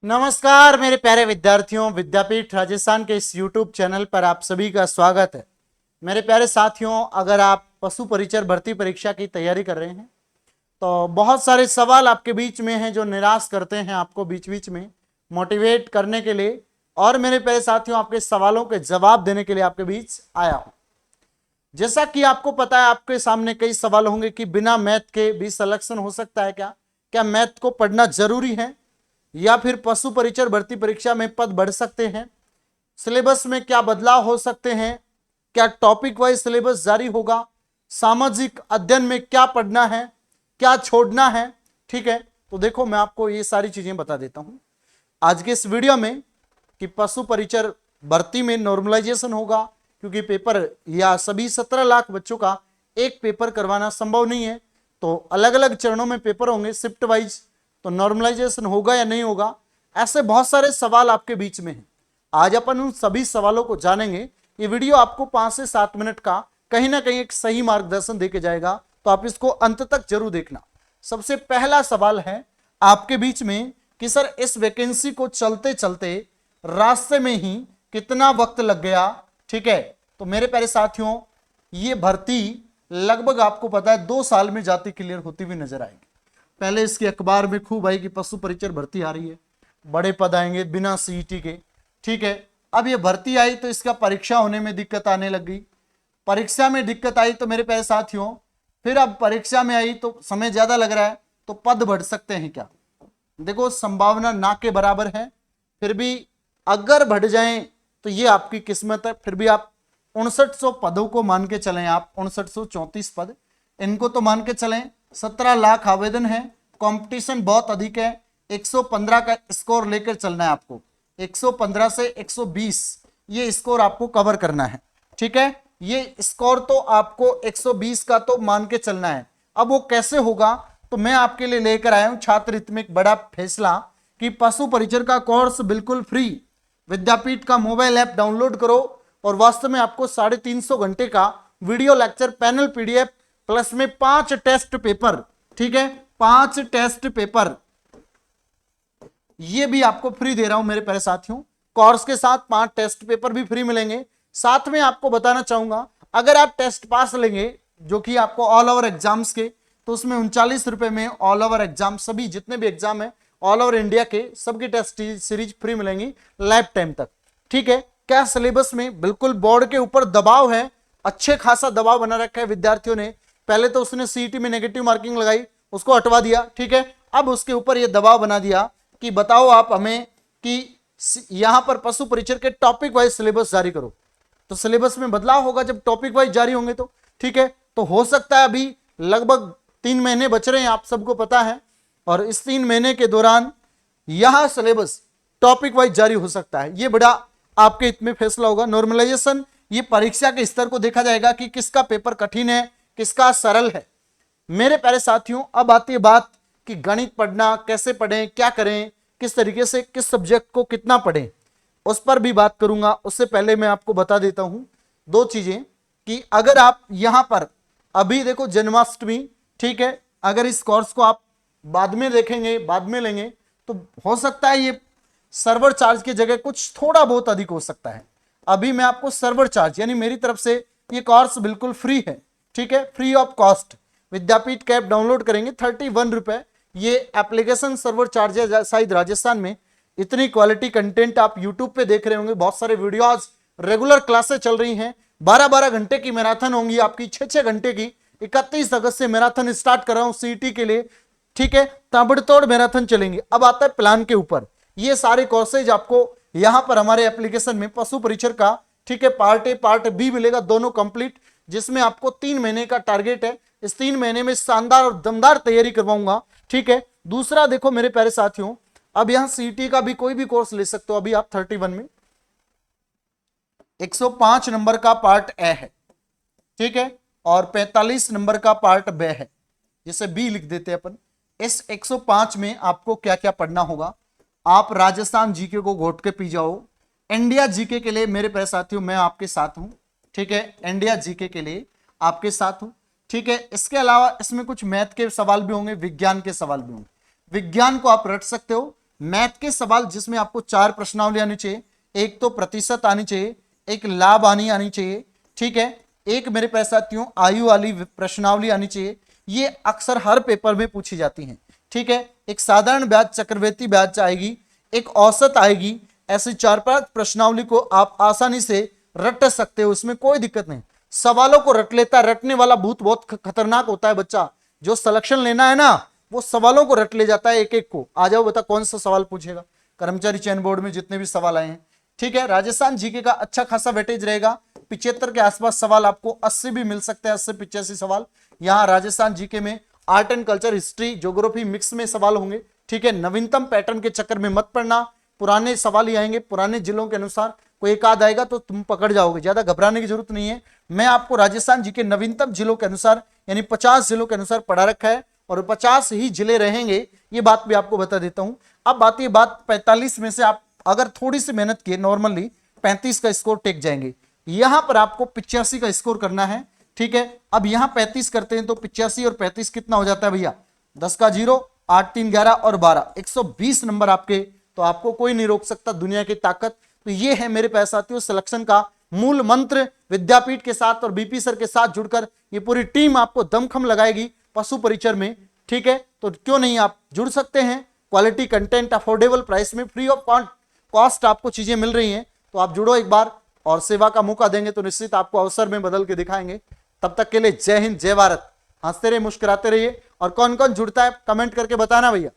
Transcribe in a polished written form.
नमस्कार मेरे प्यारे विद्यार्थियों, विद्यापीठ राजस्थान के इस YouTube चैनल पर आप सभी का स्वागत है। मेरे प्यारे साथियों, अगर आप पशु परिचर भर्ती परीक्षा की तैयारी कर रहे हैं तो बहुत सारे सवाल आपके बीच में हैं जो निराश करते हैं आपको बीच बीच में मोटिवेट करने के लिए, और मेरे प्यारे साथियों आपके सवालों के जवाब देने के लिए आपके बीच आया हूं। जैसा कि आपको पता है, आपके सामने कई सवाल होंगे कि बिना मैथ के भी सिलेक्शन हो सकता है क्या मैथ को पढ़ना जरूरी है, या फिर पशु परिचर भर्ती परीक्षा में पद बढ़ सकते हैं, सिलेबस में क्या बदलाव हो सकते हैं, क्या टॉपिक वाइज सिलेबस जारी होगा, सामाजिक अध्ययन में क्या पढ़ना है, क्या छोड़ना है। ठीक है, तो देखो मैं आपको ये सारी चीजें बता देता हूं आज के इस वीडियो में कि पशु परिचर भर्ती में नॉर्मलाइजेशन होगा, क्योंकि पेपर या सभी 17 लाख बच्चों का एक पेपर करवाना संभव नहीं है, तो अलग अलग चरणों में पेपर होंगे शिफ्ट वाइज, तो नॉर्मलाइजेशन होगा या नहीं होगा, ऐसे बहुत सारे सवाल आपके बीच में हैं। आज अपन उन सभी सवालों को जानेंगे। ये वीडियो आपको 5 से 7 मिनट का कहीं ना कहीं एक सही मार्गदर्शन देके जाएगा, तो आप इसको अंत तक जरूर देखना। सबसे पहला सवाल है आपके बीच में कि सर इस वैकेंसी को चलते चलते रास्ते में ही कितना वक्त लग गया। ठीक है, तो मेरे प्यारे साथियों ये भर्ती लगभग आपको पता है 2 साल में जाती क्लियर होती हुई नजर आएगी। पहले इसके अखबार में खूब आई कि पशु परिचर भर्ती आ रही है, बड़े पद आएंगे बिना सीईटी के। ठीक है, अब ये भर्ती आई तो इसका परीक्षा होने में दिक्कत आने लग गई। परीक्षा में दिक्कत आई तो मेरे प्यारे साथियों फिर अब परीक्षा में आई तो समय ज्यादा लग रहा है, तो पद बढ़ सकते हैं क्या? देखो संभावना ना के बराबर है, फिर भी अगर बढ़ जाए तो ये आपकी किस्मत है। फिर भी आप 5900 पदों को मान के चलें, आप 5934 पद इनको तो मान के चलें। 17 लाख आवेदन है, कंपटीशन बहुत अधिक है। 115 का स्कोर लेकर चलना है आपको, 115 से 120 ये स्कोर आपको कवर करना है। ठीक है, ये स्कोर तो आपको 120 का तो मान के चलना है। अब वो कैसे होगा, तो मैं आपके लिए लेकर आया हूं छात्र हित में एक बड़ा फैसला कि पशु परिचर का कोर्स बिल्कुल फ्री। विद्यापीठ का मोबाइल ऐप डाउनलोड करो और वास्तव में आपको 350 घंटे का video lecture panel PDF plus में 5 टेस्ट पेपर, ठीक है 5 टेस्ट पेपर ये भी आपको फ्री दे रहा हूं मेरे प्यारे साथियों। कोर्स के साथ 5 टेस्ट पेपर भी फ्री मिलेंगे। साथ में आपको बताना चाहूंगा, अगर आप टेस्ट पास लेंगे जो कि आपको ऑल ओवर एग्जाम्स के, तो उसमें 39 रुपए में ऑल ओवर एग्जाम सभी जितने भी एग्जाम है ऑल ओवर इंडिया के सबकी टेस्ट सीरीज फ्री मिलेंगी लाइफ टाइम तक। ठीक है, क्या सिलेबस में बिल्कुल बोर्ड के ऊपर दबाव है, अच्छे खासा दबाव बना रखा है विद्यार्थियों ने। पहले तो उसने सीईटी में नेगेटिव मार्किंग लगाई, उसको हटवा दिया। ठीक है, अब उसके ऊपर यह दबाव बना दिया कि बताओ आप हमें कि यहां पर पशु परिचर के टॉपिक वाइज सिलेबस जारी करो। तो सिलेबस में बदलाव होगा जब टॉपिक वाइज जारी होंगे तो। ठीक है, तो हो सकता है अभी लगभग 3 महीने बच रहे हैं, आप सबको पता है, और इस 3 महीने के दौरान यह सिलेबस टॉपिक वाइज जारी हो सकता है। यह बड़ा आपके हित में फैसला होगा। नॉर्मलाइजेशन ये परीक्षा के स्तर को देखा जाएगा कि किसका पेपर कठिन है किसका सरल है। मेरे प्यारे साथियों अब आती है बात कि गणित पढ़ना कैसे पढ़ें, क्या करें, किस तरीके से किस सब्जेक्ट को कितना पढ़ें, उस पर भी बात करूंगा। उससे पहले मैं आपको बता देता हूं 2 चीजें कि अगर आप यहां पर अभी देखो जन्माष्टमी, ठीक है, अगर इस कोर्स को आप बाद में देखेंगे बाद में लेंगे तो हो सकता है ये सर्वर चार्ज की जगह कुछ थोड़ा बहुत अधिक हो सकता है। अभी मैं आपको सर्वर चार्ज यानी मेरी तरफ से ये कोर्स बिल्कुल फ्री है। ठीक है, फ्री ऑफ कॉस्ट विद्यापीठ का ऐप डाउनलोड करेंगे 31 रुपए ये एप्लीकेशन सर्वर चार्ज है। शायद राजस्थान में इतनी क्वालिटी कंटेंट आप यूट्यूब पे देख रहे होंगे, बहुत सारे वीडियोस, रेगुलर क्लासेस चल रही हैं, 12-12 घंटे की मैराथन होंगी आपकी, 6-6 घंटे की। 31 अगस्त से मैराथन स्टार्ट कर रहा हूं सीईटी के लिए। ठीक है, ताबड़तोड़ मैराथन चलेंगी। अब आता है प्लान के ऊपर, ये सारे कोर्सेज आपको यहां पर हमारे एप्लीकेशन में पशु परिचर का, ठीक है, पार्ट ए पार्ट बी मिलेगा, दोनों कंप्लीट, जिसमें आपको 3 महीने का टारगेट है। इस 3 महीने में शानदार और दमदार तैयारी करवाऊंगा। ठीक है, दूसरा देखो मेरे प्यारे साथियों, अब यहां सीईटी का भी कोई भी कोर्स ले सकते हो। अभी आप 31 में 105 नंबर का पार्ट ए है, ठीक है, और 45 नंबर का पार्ट बी है, जिसे बी लिख देते हैं अपन। इस 105 में आपको क्या क्या पढ़ना होगा, आप राजस्थान जीके को घोट के पी जाओ। इंडिया जीके के लिए मेरे प्यारे साथियों मैं आपके साथ हूं। ठीक है, इंडिया जीके के लिए आपके साथ हूं। ठीक है, इसके अलावा इसमें कुछ मैथ के सवाल भी होंगे, विज्ञान के सवाल भी होंगे। विज्ञान को आप रट सकते हो, मैथ के सवाल जिसमें आपको 4 प्रश्नावली आनी चाहिए, एक तो प्रतिशत आनी चाहिए, एक लाभ आनी चाहिए, ठीक है, एक मेरे प्यारे साथियों आयु वाली प्रश्नावली आनी चाहिए। ये अक्सर हर पेपर में पूछी जाती हैं, ठीक है। एक साधारण ब्याज, चक्रवृद्धि ब्याज आएगी, एक औसत आएगी। ऐसी 4-5 प्रश्नावली को आप आसानी से रट सकते हो, उसमें कोई दिक्कत नहीं। सवालों को रट लेता है, रटने वाला भूत बहुत खतरनाक होता है बच्चा। जो सिलेक्शन लेना है ना, वो सवालों को रट ले जाता है एक एक को। आ जाओ बता कौन सा सवाल पूछेगा। कर्मचारी चयन बोर्ड में जितने भी सवाल आए हैं, ठीक है। राजस्थान जीके का अच्छा खासा वेटेज रहेगा, 75 के आसपास सवाल आपको, 80 भी मिल सकते हैं, 80-85 सवाल। यहाँ राजस्थान जीके में art and culture, history, geography mix में सवाल होंगे, ठीक है। नवीनतम पैटर्न के चक्कर में मत पड़ना, पुराने सवाल ही आएंगे, पुराने जिलों के अनुसार कोई एक आध आएगा तो तुम पकड़ जाओगे, ज्यादा घबराने की जरूरत नहीं है। मैं आपको राजस्थान जी के नवीनतम जिलों के अनुसार यानी 50 जिलों के अनुसार पढ़ा रखा है और 50 ही जिले रहेंगे, ये बात भी आपको बता देता हूं। अब बात 45 में से आप अगर थोड़ी सी मेहनत किए, नॉर्मली 35 का स्कोर टेक जाएंगे। यहां पर आपको 85 का स्कोर करना है, ठीक है। अब यहां 35 करते हैं तो 85 और 35 कितना हो जाता है भैया, 10 का 0, 8 3 11 और 12, 120 नंबर आपके। तो आपको कोई नहीं रोक सकता, दुनिया की ताकत। तो ये है मेरे प्यारे साथियों सिलेक्शन का मूल मंत्र। विद्यापीठ के साथ और बीपी सर के साथ जुड़कर ये पूरी टीम आपको दमखम लगाएगी पशु परिचर में, ठीक है। तो क्यों नहीं आप जुड़ सकते हैं। क्वालिटी कंटेंट, अफोर्डेबल प्राइस में, फ्री ऑफ कॉस्ट आपको चीजें मिल रही हैं। तो आप जुड़ो एक बार, और सेवा का मौका देंगे तो निश्चित आपको अवसर में बदल के दिखाएंगे। तब तक के लिए जय हिंद, जय भारत। हंसते रहिए, मुस्कुराते रहिए। और कौन कौन जुड़ता है कमेंट करके बताना भैया।